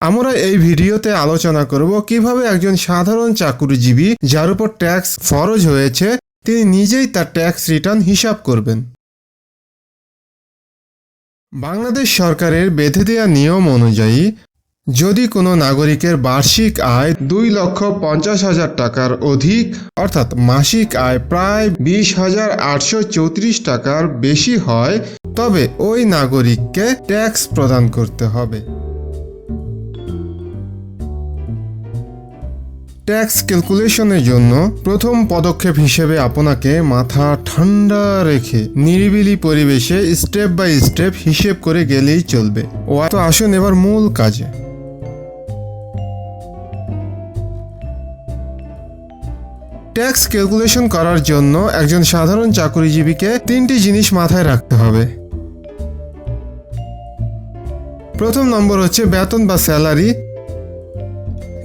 আমরা এই ভিডিওতে আলোচনা করব কিভাবে একজন সাধারণ চাকুরিজীবী যার উপর ট্যাক্স ফরজ হয়েছে তিনি নিজেই তার ট্যাক্স রিটার্ন হিসাব করবেন। বাংলাদেশ সরকারের বেঁধে দেওয়া নিয়ম অনুযায়ী যদি কোনো নাগরিকের বার্ষিক আয় 2,50,000 টাকার অধিক অর্থাৎ মাসিক আয় প্রায় 20,834 টাকার বেশি হয় তবে ওই নাগরিককে ট্যাক্স প্রদান করতে হবে। ট্যাক্স ক্যালকুলেশনের জন্য প্রথম পদক্ষেপ হিসেবে আপনাকে মাথা ঠান্ডা রেখে নিরিবিলি পরিবেশে স্টেপ বাই স্টেপ হিসেব করে গেলেই চলবে। তো আসুন এবার মূল কাজে। ট্যাক্স ক্যালকুলেশন করার জন্য একজন সাধারণ চাকুরিজীবীকে 3টি জিনিস মাথায় রাখতে হবে। প্রথম নম্বর হচ্ছে বেতন বা স্যালারি,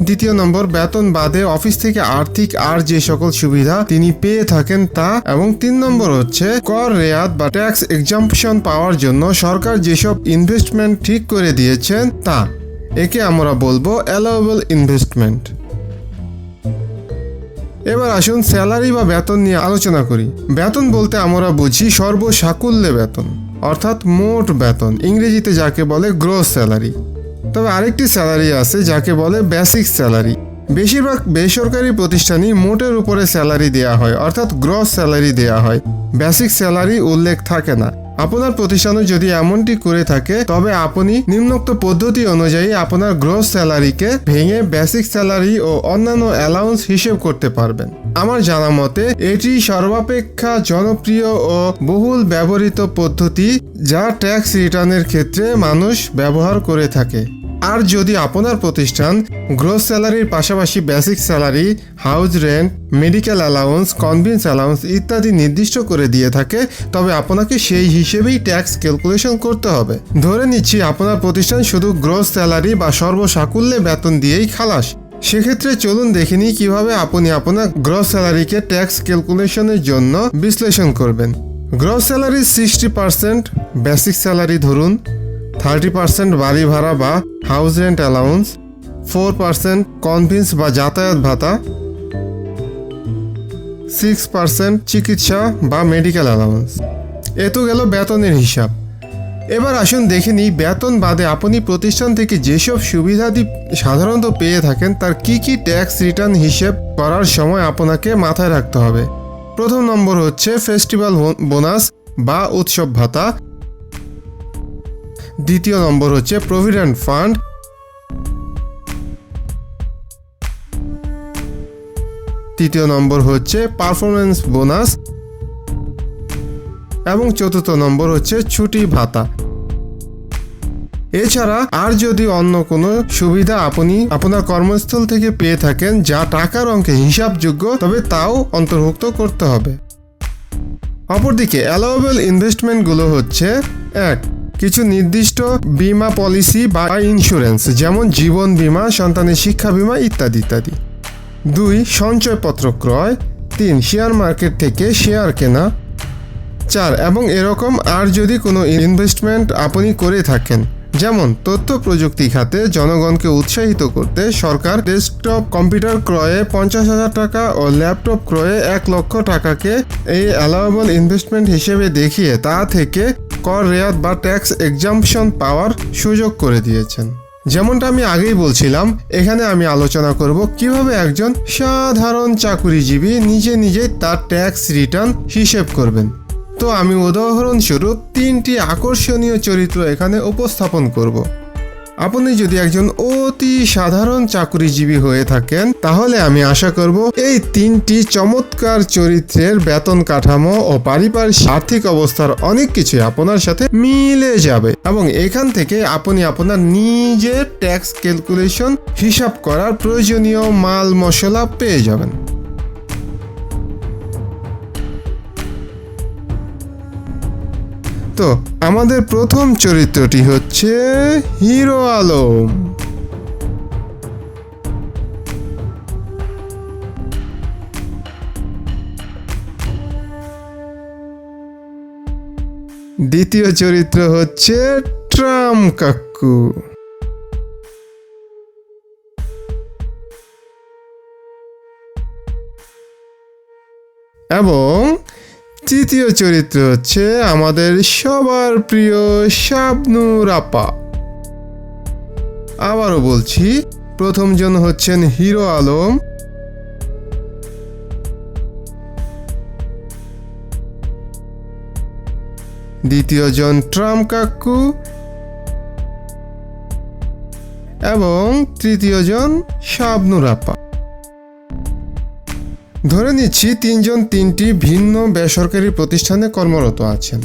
দ্বিতীয় নম্বর বেতন বাদে অফিস থেকে আর্থিক আর যে সকল সুবিধা তিনি পেয়ে থাকেন তা, এবং 3 নম্বর হচ্ছে কর রেয়াত বা ট্যাক্স এক্সাম্পশন পাওয়ার জন্য সরকার যেসব ইনভেস্টমেন্ট ঠিক করে দিয়েছেন তা। একে আমরা বলবো অ্যালাউয়েবল ইনভেস্টমেন্ট। এবার আসুন স্যালারি বা বেতন নিয়ে আলোচনা করি। বেতন বলতে আমরা বুঝি সর্বসাকুল্যে বেতন অর্থাৎ মোট বেতন, ইংরেজিতে যাকে বলে গ্রস স্যালারি। তবে আরেকটি স্যালারি আছে যাকে বলে বেসিক স্যালারি। বেশিরভাগ বেসরকারি প্রতিষ্ঠানই মোটের উপরে স্যালারি দেওয়া হয় অর্থাৎ গ্রস স্যালারি দেওয়া হয়, বেসিক স্যালারি উল্লেখ থাকে না। আপনার প্রতিষ্ঠানও যদি এমনটি করে থাকে তবে আপনি নিম্নোক্ত পদ্ধতি অনুযায়ী আপনার গ্রস স্যালারিকে ভেঙে বেসিক স্যালারি ও অন্যান্য অ্যালাউন্স হিসেব করতে পারবেন। আমার জানা মতে এটি সর্বাপেক্ষা জনপ্রিয় ও বহুল ব্যবহৃত পদ্ধতি যা ট্যাক্স রিটার্নের ক্ষেত্রে মানুষ ব্যবহার করে থাকে। আর যদি আপনার প্রতিষ্ঠান গ্রস স্যালারির পাশাপাশি basic salary, house rent, medical allowance, convince allowance ইত্যাদি নির্দিষ্ট করে দিয়ে থাকে তবে আপনাকে সেই হিসেবেই ট্যাক্স ক্যালকুলেশন করতে হবে। ধরে নিচ্ছি আপনার প্রতিষ্ঠান শুধু গ্রস স্যালারি বা সর্বসাকুল্যে বেতন দিয়েই খালাস। সেক্ষেত্রে চলুন দেখে নিই কিভাবে আপনি আপনার গ্রস স্যালারিকে ট্যাক্স ক্যালকুলেশনের জন্য বিশ্লেষণ করবেন। গ্রস স্যালারির 60% বেসিক স্যালারি ধরুন, 30% বাড়ি ভাড়া বা হাউস রেন্ট অ্যালাউন্স, 4% কনভেন্স বা যাতায়াত ভাতা, 6% চিকিৎসা বা মেডিকেল অ্যালাউন্স। এ তো গেল বেতনের হিসাব। এবার আসুন দেখে নিই বেতন বাদে আপনি প্রতিষ্ঠান থেকে যেসব সুবিধাদি সাধারণত পেয়ে থাকেন তার কি কি ট্যাক্স রিটার্ন হিসেব করার সময় আপনাকে মাথায় রাখতে হবে। প্রথম নম্বর হচ্ছে ফেস্টিভ্যাল বোনাস বা উৎসব ভাতা, দ্বিতীয় নম্বর হচ্ছে প্রভিডেন্ট ফান্ড, তৃতীয় নম্বর হচ্ছে পারফরমেন্স বোনাস এবং চতুর্থ নম্বর হচ্ছে ছুটি ভাতা। এছাড়া আর যদি অন্য কোনো সুবিধা আপনি আপনার কর্মস্থল থেকে পেয়ে থাকেন যা টাকার অঙ্কে হিসাবযোগ্য তবে তাও অন্তর্ভুক্ত করতে হবে। অপরদিকে অ্যালাউয়েবল ইনভেস্টমেন্টগুলো হচ্ছে 1. কিছু নির্দিষ্ট বীমা পলিসি বা ইন্স্যুরেন্স যেমন জীবন বীমা, সন্তানের শিক্ষা বীমা ইত্যাদি ইত্যাদি। 2. সঞ্চয়পত্র ক্রয়। 3. শেয়ার মার্কেট থেকে শেয়ার কেনা। 4. এবং এরকম আর যদি কোনো ইনভেস্টমেন্ট আপনি করে থাকেন যেমন তথ্য প্রযুক্তি খাতে জনগণকে উৎসাহিত করতে সরকার ডেস্কটপ কম্পিউটার ক্রয়ে 50,000 টাকা ও ল্যাপটপ ক্রয়ে 1 লক্ষ টাকাকে এই অ্যালাউয়েবল ইনভেস্টমেন্ট হিসেবে দেখিয়ে তা থেকে কর রেয়াত বা ট্যাক্স এক্সাম্পশন পাওয়ার সুযোগ করে দিয়েছেন। যেমনটা আমি আগেই বলছিলাম, এখানে আমি আলোচনা করব কিভাবে একজন সাধারণ চাকুরিজীবী নিজে তার ট্যাক্স রিটার্ন হিসেব করবেন। তো আমি উদাহরণস্বরূপ 3টি আকর্ষণীয় চরিত্র এখানে উপস্থাপন করব। আপনি যদি একজন অতি সাধারণ চাকুরিজীবী হয়ে থাকেন তাহলে আমি আশা করব এই 3টি চমৎকার চরিত্রের বেতন কাঠামো ও পারিপার্শ্বিক আর্থিক অবস্থার অনেক কিছু আপনার সাথে মিলে যাবে এবং এখান থেকে আপনি আপনার নিজের ট্যাক্স ক্যালকুলেশন হিসাব করার প্রয়োজনীয় মাল মশলা পেয়ে যাবেন। তো আমাদের প্রথম চরিত্রটি হচ্ছে হিরো আলম। দ্বিতীয় চরিত্র হচ্ছে ট্রাম কাকু। এবং তৃতীয় চরিত্র হচ্ছে আমাদের সবার প্রিয় শাবনূর আপা। আবারও বলছি, প্রথম জন হচ্ছেন হিরো আলম, দ্বিতীয় জন ট্রাম্প কাকু এবং তৃতীয় জন শাবনূর আপা। ধরে নিচ্ছি তিনজন তিনটি ভিন্ন বেসরকারি প্রতিষ্ঠানে কর্মরত আছেন।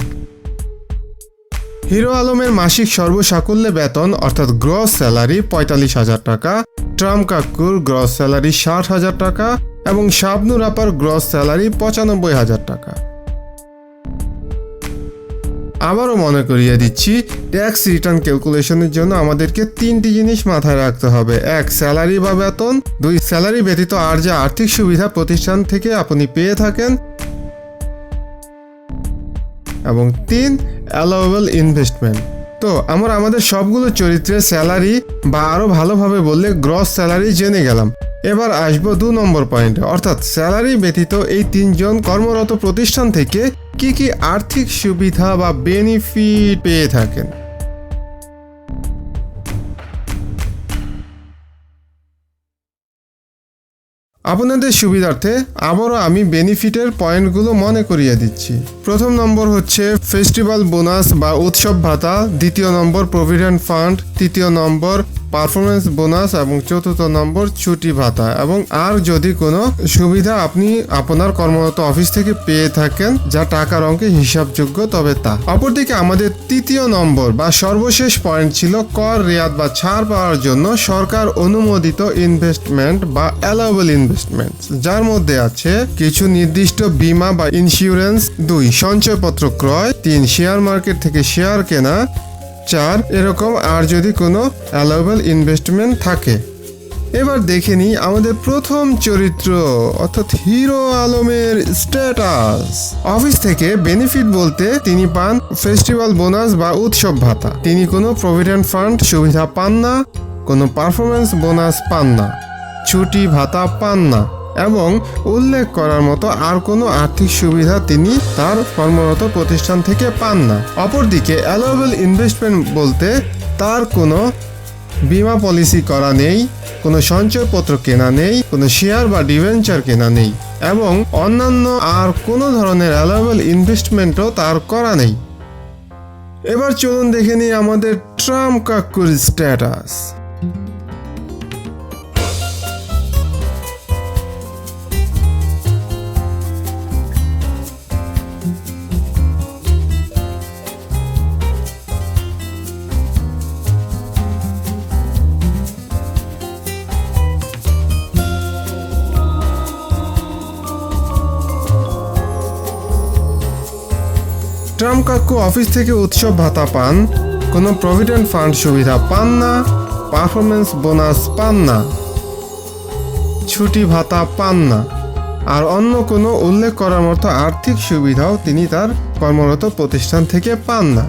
হিরো আলমের মাসিক সর্বসাকুল্যে বেতন অর্থাৎ গ্রস স্যালারি ৪৫,০০০ টাকা, ট্রাম্প কাকুর গ্রস স্যালারি ৬০,০০০ টাকা এবং শাবনূর আপার গ্রস স্যালারি ৯৫,০০০ টাকা। আবারও মনে করিয়ে দিচ্ছি, ট্যাক্স রিটার্ন ক্যালকুলেশনের জন্য আমাদেরকে তিনটি জিনিস মাথায় রাখতে হবে। ১. স্যালারি বা বেতন, ২. স্যালারি ব্যতীত আর যে আর্থিক সুবিধা প্রতিষ্ঠান থেকে আপনি পেয়ে থাকেন, এবং ৩. Allowable investment. তো আমরা আমাদের সবগুলো চরিত্রের স্যালারি বা আরও ভালোভাবে বললে গ্রস স্যালারি জেনে গেলাম। এবার আসবো ২ নম্বর পয়েন্টে, অর্থাৎ স্যালারি ব্যতীত এই তিনজন কর্মরত প্রতিষ্ঠান থেকে কি কি আর্থিক সুবিধা বা বেনিফিট পেয়ে থাকেন। আপনাদের সুবিধার্থে আবারও আমি বেনিফিটের পয়েন্টগুলো মনে করিয়ে দিচ্ছি। প্রথম নম্বর হচ্ছে ফেস্টিভ্যাল বোনাস বা উৎসব ভাতা, দ্বিতীয় নম্বর প্রভিডেন্ট ফান্ড, তৃতীয় নম্বর পারফরমেন্স বোনাস এবং চতুর্থ নম্বর ছুটি ভাতা। এবং আর যদি কোনো সুবিধা আপনি আপনার কর্মরত অফিস থেকে পেয়ে থাকেন যা টাকার অঙ্কে হিসাবযোগ্য, তবে তা। অপরদিকে আমাদের তৃতীয় নম্বর বা সর্বশেষ পয়েন্ট ছিল কর রেয়াত বা ছাড় পাওয়ার জন্য সরকার অনুমোদিত ইনভেস্টমেন্ট বা অ্যালাউয়েবল ইনভেস্টমেন্ট, যার মধ্যে আছে কিছু নির্দিষ্ট বীমা বা ইন্স্যুরেন্স, ২. সঞ্চয়পত্র ক্রয়, ৩. শেয়ার মার্কেট থেকে শেয়ার কেনা, ৪. এরকম আর যদি কোনো অ্যালাউয়েবল ইনভেস্টমেন্ট থাকে। এবার দেখে নিই আমাদের প্রথম চরিত্র অর্থাৎ হিরো আলমের স্ট্যাটাস। অফিস থেকে বেনিফিট বলতে তিনি পান ফেস্টিভ্যাল বোনাস বা উৎসব ভাতা, তিনি কোনো প্রভিডেন্ট ফান্ড সুবিধা পান না, কোনো পারফরমেন্স বোনাস পান না, ছুটি ভাতা পান না এবং উল্লেখ করার মতো আর কোনো আর্থিক সুবিধা তিনি তার কর্মরত প্রতিষ্ঠান থেকে পান না। অপরদিকে অ্যালাউয়েবল ইনভেস্টমেন্ট বলতে তার কোনো বীমা পলিসি করা নেই, কোনো সঞ্চয়পত্র কেনা নেই, কোনো শেয়ার বা ডিভেঞ্চার কেনা নেই এবং অন্যান্য আর কোনো ধরনের অ্যালাউয়েবল ইনভেস্টমেন্টও তার করা নেই। এবার চলুন দেখে নিই আমাদের ট্রাম্প কাকুর স্ট্যাটাস। ট্রাম্প কাকু অফিস থেকে উৎসব ভাতা পান, কোনো প্রভিডেন্ট ফান্ড সুবিধা পান না, পারফরমেন্স বোনাস পান না, ছুটি ভাতা পান না আর অন্য কোনো উল্লেখ করার মতো আর্থিক সুবিধাও তিনি তার কর্মরত প্রতিষ্ঠান থেকে পান না।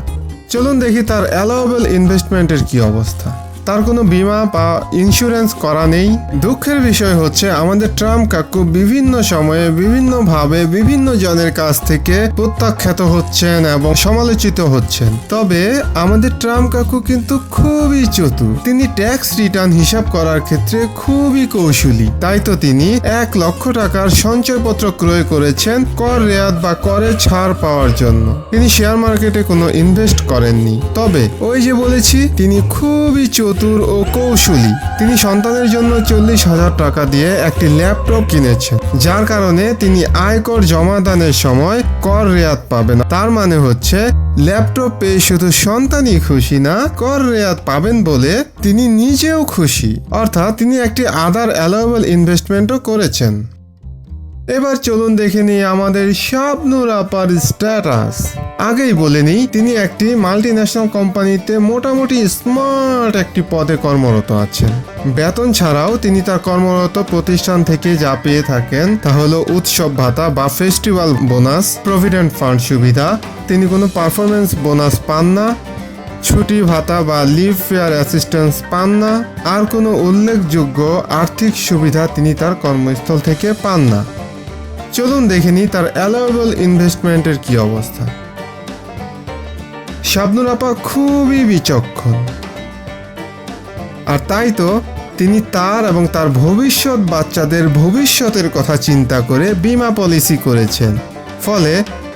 চলুন দেখি তার অ্যালাউয়েবল ইনভেস্টমেন্টের কি অবস্থা। তার কোনো বীমা বা ইন্স্যুরেন্স করা নেই। দুঃখের বিষয় হচ্ছে আমাদের ট্রাম্প কাকু বিভিন্ন সময়ে বিভিন্নভাবে বিভিন্ন জনের কাছ থেকে প্রত্যাখ্যাত হচ্ছেন এবং সমালোচিত হচ্ছেন। তবে আমাদের ট্রাম্প কাকু কিন্তু খুবই চতুর, তিনি ট্যাক্স রিটার্ন হিসাব করার ক্ষেত্রে খুবই কৌশলী। তাই তো তিনি ১ লক্ষ টাকার সঞ্চয়পত্র ক্রয় করেছেন কর রেয়াত বা করে ছাড় পাওয়ার জন্য। তিনি শেয়ার মার্কেটে কোনো ইনভেস্ট করেননি। তবে ওই যে বলেছি তিনি খুবই চতুর ও কৌশলী। তিনি সন্তানের জন্য ৪০,০০০ টাকা দিয়ে একটি ল্যাপটপ কিনেছেন, যার কারণে তিনি আয়কর জমাদানের সময় কর রেয়াত পাবেন। তার মানে হচ্ছে ল্যাপটপ পেয়ে শুধু সন্তানই খুশি না, কর রেয়াত পাবেন বলে তিনি নিজেও খুশি। অর্থাৎ তিনি একটি আদার অ্যালাউয়েবল ইনভেস্টমেন্টও করেছেন। এবার চলুন দেখে নিই আমাদের শাবনূর আপার স্ট্যাটাস। আগেই বলে নিই তিনি একটি মাল্টিন্যাশনাল কোম্পানিতে মোটামুটি স্মার্ট একটি পদে কর্মরত আছেন। বেতন ছাড়াও তিনি তার কর্মরত প্রতিষ্ঠান থেকে যা পেয়ে থাকেন তা হলো উৎসব ভাতা বা ফেস্টিভ্যাল বোনাস, প্রভিডেন্ট ফান্ড সুবিধা, তিনি কোনো পারফরমেন্স বোনাস পান না, ছুটি ভাতা বা লিভ ফেয়ার অ্যাসিস্ট্যান্স পান না, আর কোনো উল্লেখযোগ্য আর্থিক সুবিধা তিনি তার কর্মস্থল থেকে পান না। চলুন দেখে নিই তার অ্যালাউয়েবল ইনভেস্টমেন্টের কি অবস্থা। শাবনূর আপা খুবই বিচক্ষণ, আর তাই তো তিনি তার এবং তার ভবিষ্যৎ বাচ্চাদের ভবিষ্যতের কথা চিন্তা করে বীমা পলিসি করেছেন, ফলে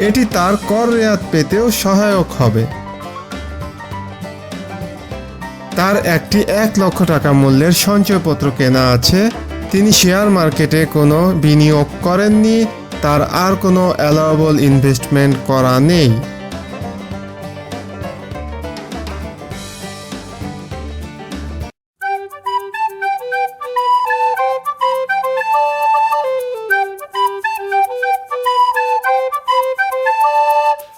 এটি তার কর রেয়াত পেতেও সহায়ক হবে। তার একটি 1 লক্ষ টাকা মূল্যের সঞ্চয়পত্র কেনা আছে। তিনি শেয়ার মার্কেটে কোনো বিনিয়োগ করেননি, তার আর কোনো অ্যালাউয়েবল ইনভেস্টমেন্ট করা নেই।